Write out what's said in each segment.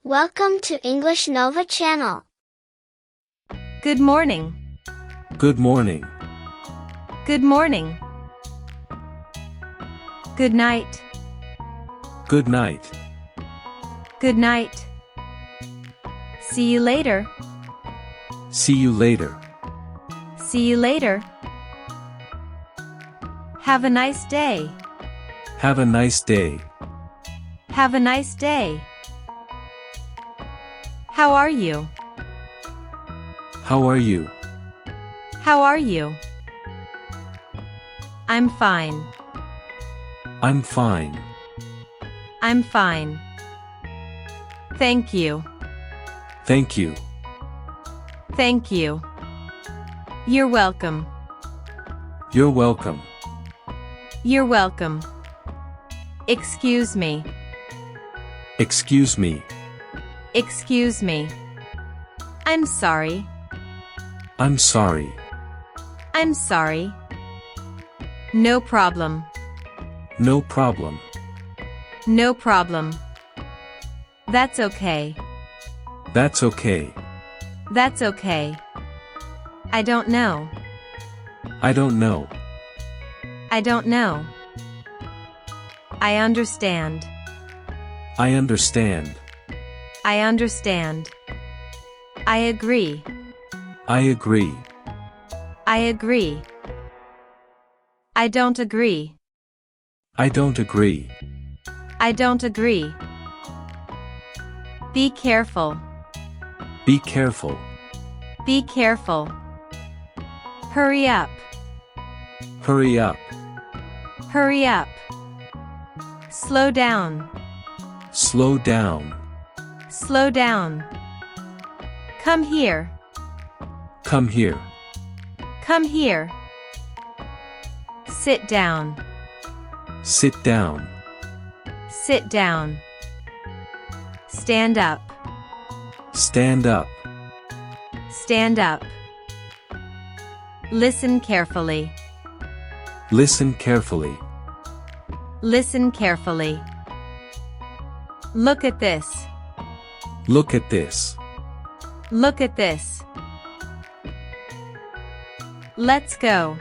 Welcome to EnglishNova Channel. Good morning. Good morning. Good morning. Good night. Good night. Good night. See you later. See you later. See you later. Have a nice day. Have a nice day. Have a nice day. How are you? How are you? How are you? I'm fine. I'm fine. I'm fine. Thank you. Thank you. Thank you. You're welcome. You're welcome. You're welcome. Excuse me. Excuse me. Excuse me. I'm sorry. I'm sorry. I'm sorry. No problem. No problem. No problem. That's okay. That's okay. That's okay. I don't know. I don't know. I don't know. I understand. I understand. I understand. I agree. I agree. I agree. I don't agree. I don't agree. I don't agree. Be careful. Be careful. Be careful. Hurry up. Hurry up. Hurry up. Slow down. Slow down. Slow down. Come here. Come here. Come here. Sit down. Sit down. Sit down. Stand up. Stand up. Stand up. Listen carefully. Listen carefully. Listen carefully. Look at this. Look at this. Look at this. Let's go.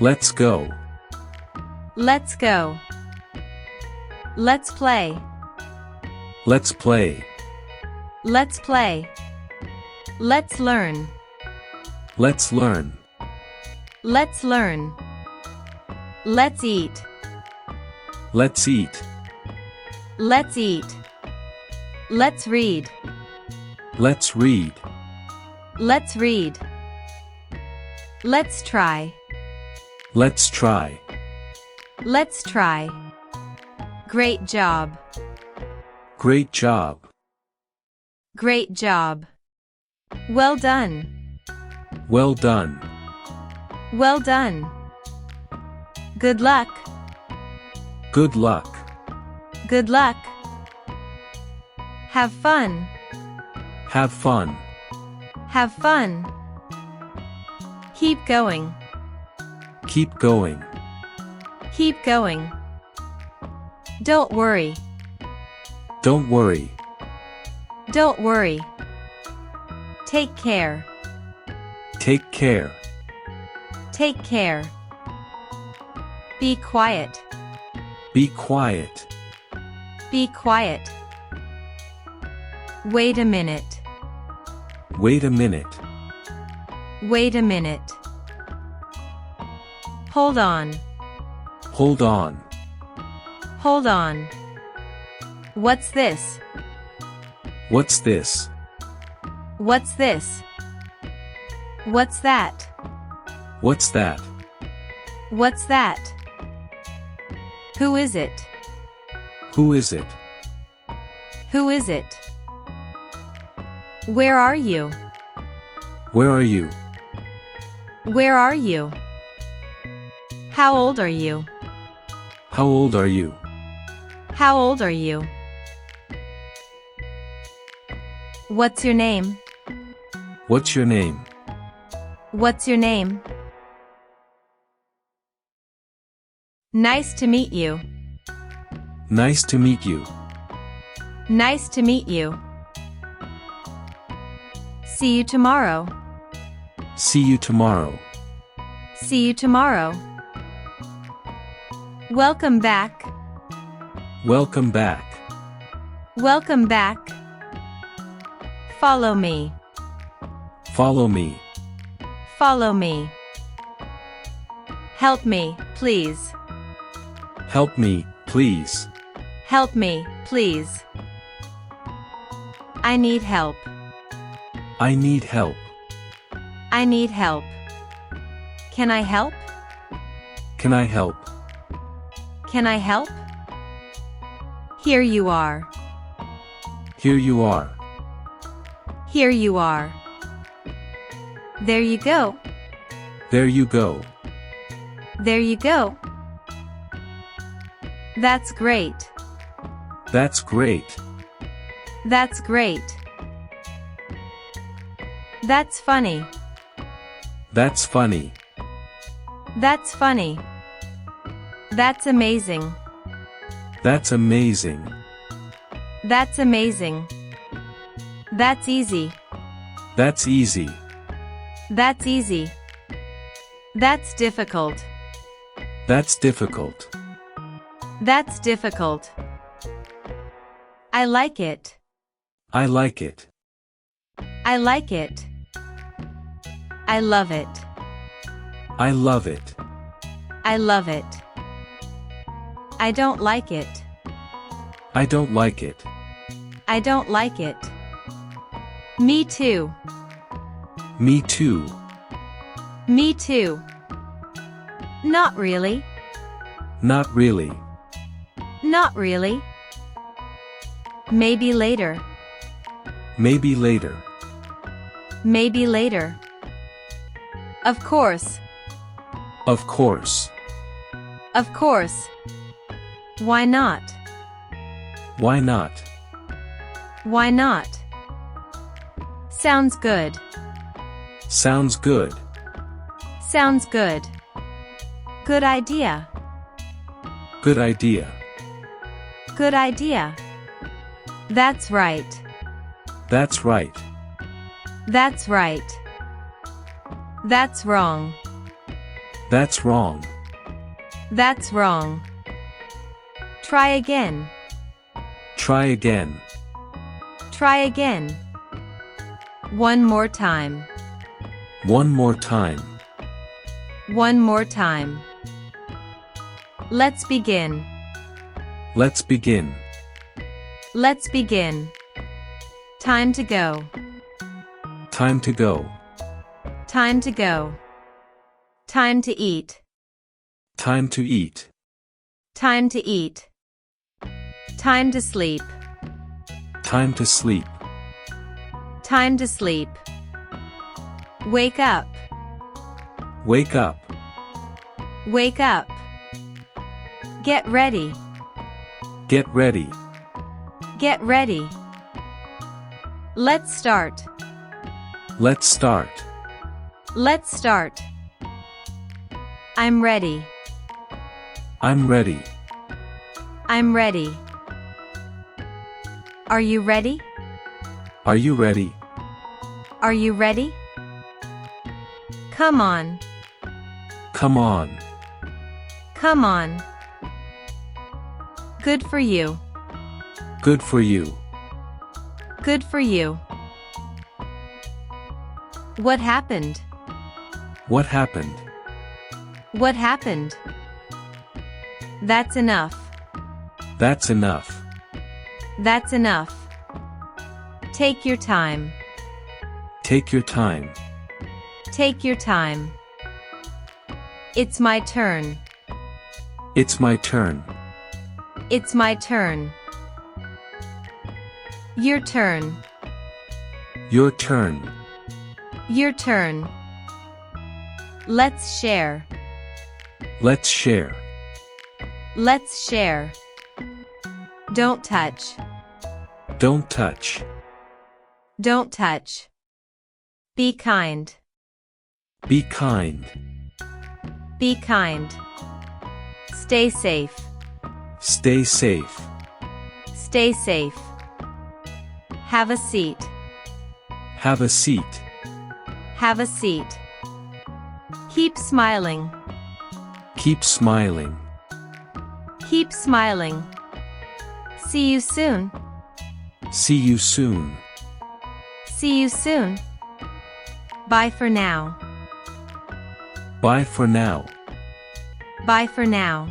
Let's go. Let's go. Let's play. Let's play. Let's play. Let's learn. Let's learn. Let's learn. Let's eat. Let's eat. Let's eat. Let's read. Let's read. Let's read. Let's try. Let's try. Let's try. Great job. Great job. Great job. Well done. Well done. Well done. Good luck. Good luck. Good luck. Have fun. Have fun. Have fun. Keep going. Keep going. Keep going. Don't worry. Don't worry. Don't worry. Take care. Take care. Take care. Be quiet. Be quiet. Be quiet. Wait a minute. Wait a minute. Wait a minute. Hold on. Hold on. Hold on. What's this? What's this? What's this? What's that? What's that? What's that? Who is it? Who is it? Who is it? Where are you? Where are you? Where are you? How old are you? How old are you? How old are you? What's your name? What's your name? What's your name? Nice to meet you. Nice to meet you. Nice to meet you. See you tomorrow. See you tomorrow. See you tomorrow. Welcome back. Welcome back. Welcome back. Follow me. Follow me. Follow me. Help me, please. Help me, please. Help me, please. I need help. I need help. I need help. Can I help? Can I help? Can I help? Here you are. Here you are. Here you are. There you go. There you go. There you go. That's great. That's great. That's great. That's funny. That's funny. That's funny. That's amazing. That's amazing. That's amazing. That's easy. That's easy. That's easy. That's difficult. That's difficult. That's difficult. I like it. I like it. I like it. I love it. I love it. I love it. I don't like it. I don't like it. I don't like it. Me too. Me too. Me too. Not really. Not really. Not really. Maybe later. Maybe later. Maybe later. Of course. Of course. Of course. Why not? Why not? Why not? Sounds good. Sounds good. Sounds good. Good idea. Good idea. Good idea. That's right. That's right. That's right. That's wrong. That's wrong. That's wrong. Try again. Try again. Try again. One more time. One more time. One more time. Let's begin. Let's begin. Let's begin. Time to go. Time to go. Time to go. Time to eat. Time to eat. Time to eat. Time to sleep. Time to sleep. Time to sleep. Wake up. Wake up. Wake up. Get ready. Get ready. Get ready. Let's start. Let's start. Let's start. I'm ready. I'm ready. I'm ready. Are you ready? Are you ready? Are you ready? Come on. Come on. Come on. Good for you. Good for you. Good for you. What happened? What happened? What happened? That's enough. That's enough. That's enough. Take your time. Take your time. Take your time. It's my turn. It's my turn. It's my turn. Your turn. Your turn. Your turn. Let's share. Let's share. Let's share. Don't touch. Don't touch. Don't touch. Be kind. Be kind. Be kind. Stay safe. Stay safe. Stay safe. Have a seat. Have a seat. Have a seat. Keep smiling. Keep smiling. Keep smiling. See you soon. See you soon. See you soon. Bye for now. Bye for now. Bye for now.